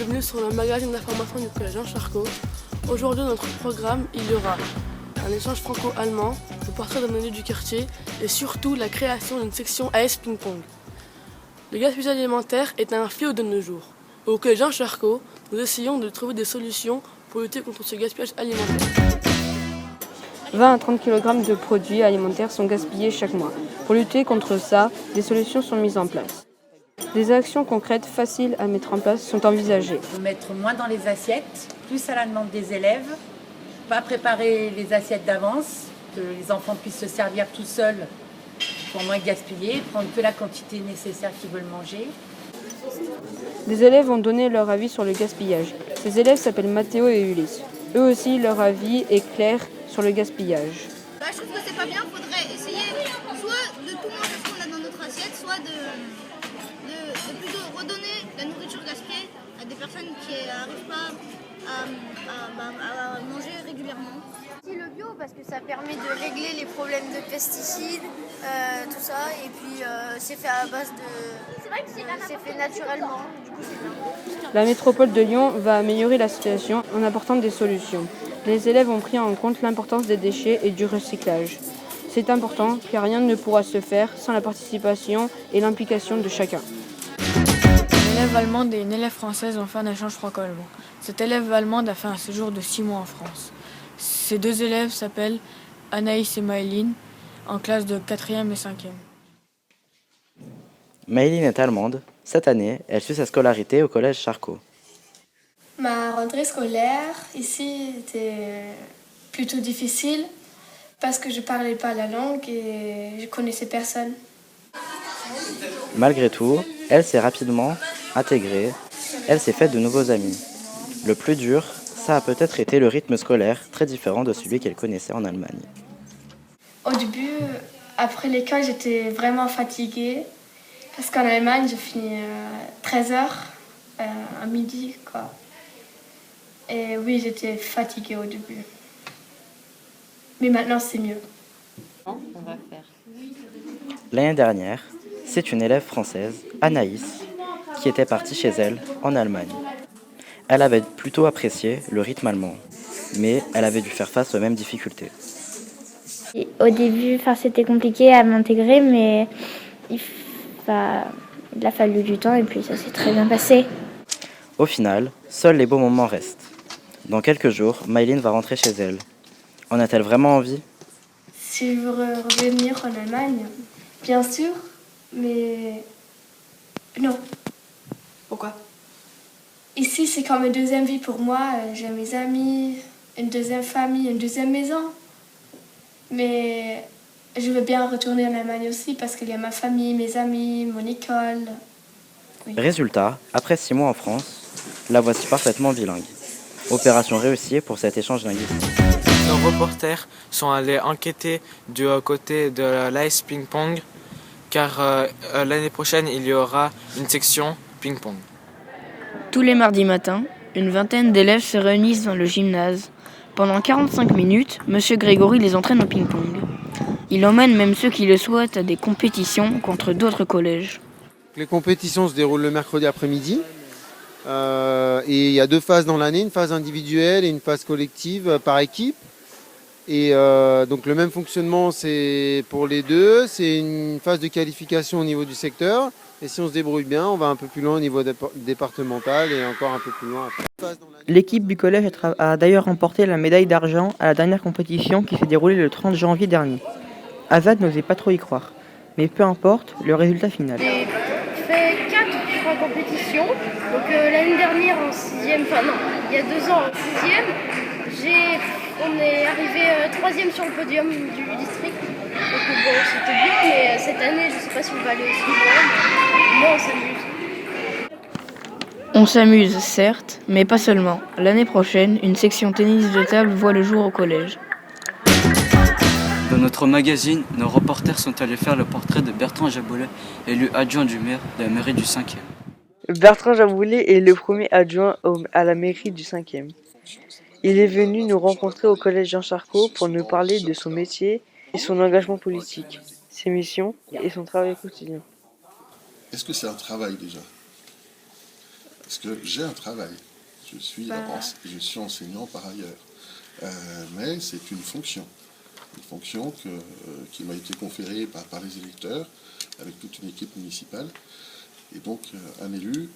bienvenue sur le magazine d'information du collège Jean Charcot. Aujourd'hui, dans notre programme, il y aura un échange franco-allemand, le portrait d'un élu du quartier et surtout la création d'une section AS Ping-Pong. Le gaspillage alimentaire est un fléau de nos jours. Au collège Jean Charcot, nous essayons de trouver des solutions pour lutter contre ce gaspillage alimentaire. 20 à 30 kg de produits alimentaires sont gaspillés chaque mois. Pour lutter contre ça, des solutions sont mises en place. Des actions concrètes faciles à mettre en place sont envisagées. Il faut mettre moins dans les assiettes, plus à la demande des élèves, pas préparer les assiettes d'avance, que les enfants puissent se servir tout seuls pour moins gaspiller, prendre que la quantité nécessaire qu'ils veulent manger. Des élèves ont donné leur avis sur le gaspillage. Ces élèves s'appellent Mathéo et Ulysse. Eux aussi, leur avis est clair sur le gaspillage. Je trouve que c'est pas bien, il faudrait essayer soit de tout manger ce qu'on a dans notre assiette, soit de plutôt redonner la nourriture gaspillée à des personnes qui n'arrivent pas à manger régulièrement. Le bio parce que ça permet de régler les problèmes de pesticides, tout ça, et puis c'est fait à base c'est fait naturellement, du coup c'est bien. La métropole de Lyon va améliorer la situation en apportant des solutions. Les élèves ont pris en compte l'importance des déchets et du recyclage. C'est important car rien ne pourra se faire sans la participation et l'implication de chacun. Une élève allemande et une élève française ont fait un échange franco-allemand. Cette élève allemande a fait un séjour de 6 mois en France. Ces deux élèves s'appellent Anaïs et Maëline, en classe de 4e et 5e. Maëline est allemande. Cette année, elle suit sa scolarité au collège Charcot. Ma rentrée scolaire ici était plutôt difficile parce que je ne parlais pas la langue et je connaissais personne. Malgré tout, elle s'est rapidement intégrée. Elle s'est faite de nouveaux amis. Le plus dur, ça a peut-être été le rythme scolaire très différent de celui qu'elle connaissait en Allemagne. Au début, après l'école, j'étais vraiment fatiguée parce qu'en Allemagne, je finis 13h à midi, quoi. Et oui, j'étais fatiguée au début. Mais maintenant, c'est mieux. L'année dernière, c'est une élève française, Anaïs, qui était partie chez elle en Allemagne. Elle avait plutôt apprécié le rythme allemand, mais elle avait dû faire face aux mêmes difficultés. Au début, c'était compliqué à m'intégrer, mais il a fallu du temps et puis ça s'est très bien passé. Au final, seuls les beaux moments restent. Dans quelques jours, Maëline va rentrer chez elle. En a-t-elle vraiment envie ? Si je veux revenir en Allemagne, bien sûr, mais non. Pourquoi ? Ici, c'est comme une deuxième vie pour moi. J'ai mes amis, une deuxième famille, une deuxième maison. Mais je veux bien retourner en Allemagne aussi parce qu'il y a ma famille, mes amis, mon école. Oui. Résultat, après 6 mois en France, la voici parfaitement bilingue. Opération réussie pour cet échange linguistique. Nos reporters sont allés enquêter du côté de l'AS Ping-Pong car l'année prochaine il y aura une section Ping-Pong. Tous les mardis matins, une vingtaine d'élèves se réunissent dans le gymnase. Pendant 45 minutes, M. Grégory les entraîne au ping-pong. Il emmène même ceux qui le souhaitent à des compétitions contre d'autres collèges. Les compétitions se déroulent le mercredi après-midi. Et il y a 2 phases dans l'année, une phase individuelle et une phase collective par équipe. Et donc le même fonctionnement c'est pour les deux, c'est une phase de qualification au niveau du secteur. Et si on se débrouille bien, on va un peu plus loin au niveau départemental et encore un peu plus loin après. L'équipe du collège a d'ailleurs remporté la médaille d'argent à la dernière compétition qui s'est déroulée le 30 janvier dernier. Azad n'osait pas trop y croire, mais peu importe le résultat final. J'ai fait 4 compétitions. Donc l'année dernière en 6e, il y a 2 ans en 6e, on est arrivé 3e sur le podium du district. Donc bon, c'était bien, mais cette année, je ne sais pas si on va aller aussi loin, mais on s'amuse. On s'amuse, certes, mais pas seulement. L'année prochaine, une section tennis de table voit le jour au collège. Dans notre magazine, nos reporters sont allés faire le portrait de Bertrand Jaboulet, élu adjoint du maire de la mairie du 5e. Bertrand Jaboulet est le premier adjoint à la mairie du 5e. Il est venu nous rencontrer au collège Jean Charcot pour nous parler de son métier et son engagement politique, ses missions et son travail quotidien. Est-ce que c'est un travail déjà ? parce que j'ai un travail. Je suis enseignant par ailleurs. Mais c'est une fonction qui m'a été conférée par les électeurs, avec toute une équipe municipale. Et donc, un élu,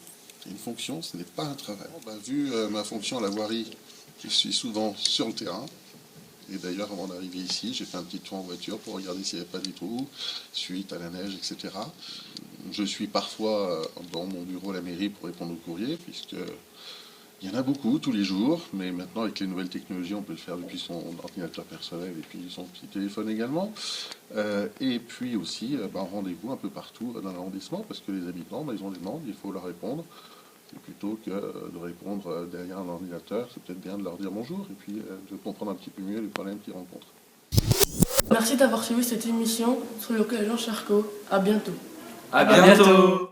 une fonction, ce n'est pas un travail. Vu ma fonction à la voirie, je suis souvent sur le terrain. Et d'ailleurs, avant d'arriver ici, j'ai fait un petit tour en voiture pour regarder s'il n'y avait pas des trous, suite à la neige, etc. Je suis parfois dans mon bureau à la mairie pour répondre aux courriers, puisque il y en a beaucoup tous les jours, mais maintenant avec les nouvelles technologies, on peut le faire depuis son ordinateur personnel et puis son petit téléphone également. Et puis aussi, rendez-vous un peu partout dans l'arrondissement, parce que les habitants, ils ont des demandes, il faut leur répondre. Et plutôt que de répondre derrière un ordinateur, c'est peut-être bien de leur dire bonjour et puis de comprendre un petit peu mieux les problèmes qu'ils rencontrent. Merci d'avoir suivi cette émission sur le collège Jean Charcot. À bientôt. À bientôt.